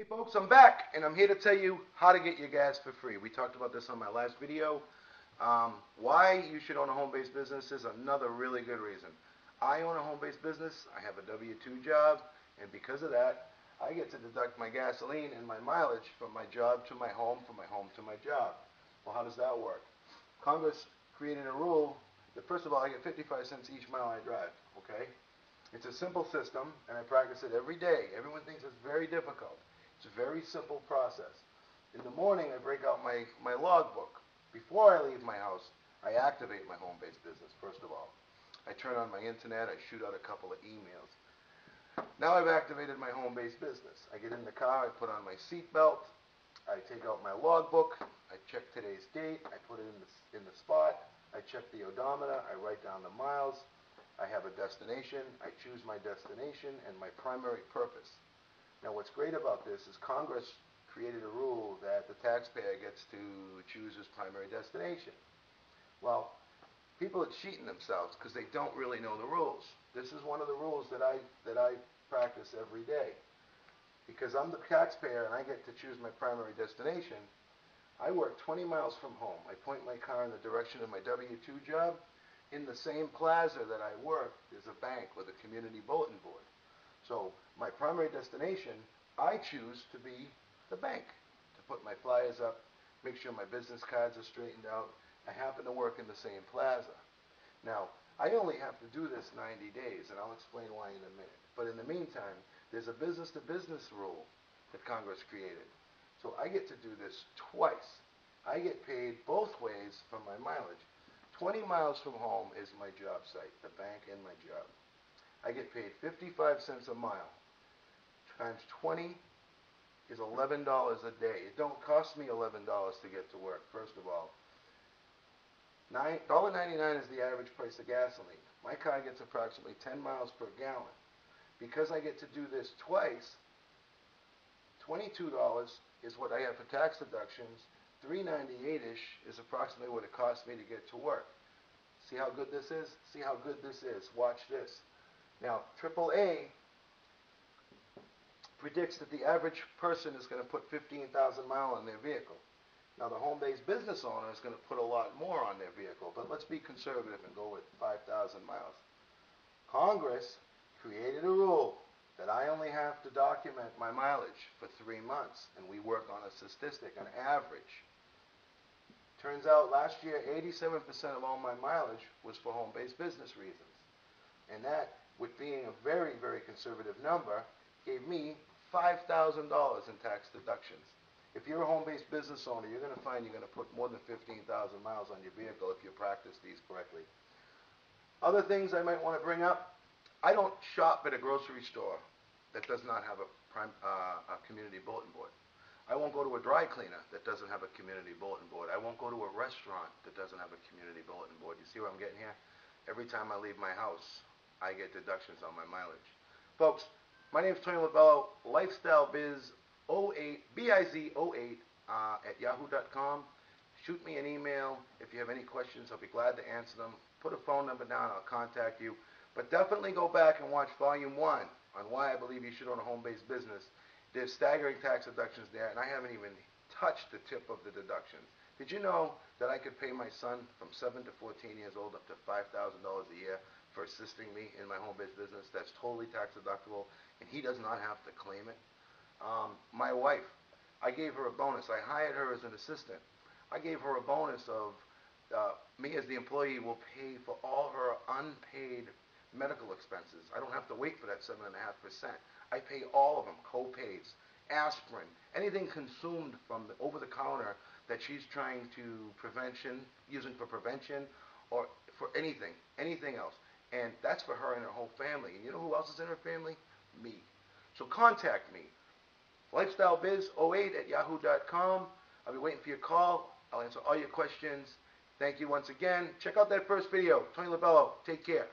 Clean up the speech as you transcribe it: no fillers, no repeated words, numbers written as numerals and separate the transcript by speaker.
Speaker 1: Folks, I'm back, and I'm here to tell you how to get your gas for free. We talked about this on my last video. Why you should own a home-based business is another really good reason. I own a home-based business. I have a W-2 job, and because of that, I get to deduct my gasoline and my mileage from my job to my home, from my home to my job. Well, how does that work? Congress created a rule that, first of all, I get 55 cents each mile I drive, okay? It's a simple system, and I practice it every day. Everyone thinks it's very difficult. It's a very simple process. In the morning, I break out my logbook. Before I leave my house, I activate my home-based business, first of all. I turn on my internet. I shoot out a couple of emails. Now I've activated my home-based business. I get in the car. I put on my seatbelt. I take out my logbook. I check today's date. I put it in the spot. I check the odometer. I write down the miles. I have a destination. I choose my destination and my primary purpose. Now, what's great about this is Congress created a rule that the taxpayer gets to choose his primary destination. Well, people are cheating themselves because they don't really know the rules. This is one of the rules that I practice every day. Because I'm the taxpayer and I get to choose my primary destination, I work 20 miles from home. I point my car in the direction of my W-2 job. In the same plaza that I work, there's a bank with a community bulletin board. So my primary destination, I choose to be the bank, to put my flyers up, make sure my business cards are straightened out. I happen to work in the same plaza. Now, I only have to do this 90 days, and I'll explain why in a minute. But in the meantime, there's a business-to-business rule that Congress created. So I get to do this twice. I get paid both ways for my mileage. 20 miles from home is my job site, the bank and my job. I get paid 55 cents a mile. Times 20 is $11 a day. It don't cost me $11 to get to work, first of all. $1.99 is the average price of gasoline. My car gets approximately 10 miles per gallon. Because I get to do this twice, $22 is what I have for tax deductions. $3.98-ish is approximately what it costs me to get to work. See how good this is? See how good this is. Watch this. Now, AAA predicts that the average person is going to put 15,000 miles on their vehicle. Now, the home-based business owner is going to put a lot more on their vehicle, but let's be conservative and go with 5,000 miles. Congress created a rule that I only have to document my mileage for 3 months, and we work on a statistic, an average. Turns out last year, 87% of all my mileage was for home-based business reasons. And that, with being a very, very conservative number, gave me $5,000 in tax deductions. If you're a home-based business owner, you're going to find you're going to put more than 15,000 miles on your vehicle if you practice these correctly. Other things I might want to bring up, I don't shop at a grocery store that does not have a community bulletin board. I won't go to a dry cleaner that doesn't have a community bulletin board. I won't go to a restaurant that doesn't have a community bulletin board. You see where I'm getting here? Every time I leave my house, I get deductions on my mileage. Folks, my name is Tony Lobello, Lifestyle Biz 08, BIZ08 at yahoo.com. Shoot me an email. If you have any questions, I'll be glad to answer them. Put a phone number down, I'll contact you. But definitely go back and watch Volume 1 on why I believe you should own a home-based business. There's staggering tax deductions there, and I haven't even touched the tip of the deductions. Did you know that I could pay my son from 7 to 14 years old up to $5,000 a year for assisting me in my home-based business? That's totally tax deductible, and he does not have to claim it. My wife, I gave her a bonus. I hired her as an assistant. I gave her a bonus of me as the employee will pay for all her unpaid medical expenses. I don't have to wait for that 7.5%. I pay all of them, co-pays, aspirin, anything consumed from the over-the-counter that she's trying to using for prevention or for anything else. And that's for her and her whole family. And you know who else is in her family? Me. So contact me. LifestyleBiz08 at yahoo.com. I'll be waiting for your call. I'll answer all your questions. Thank you once again. Check out that first video. Tony Lobello. Take care.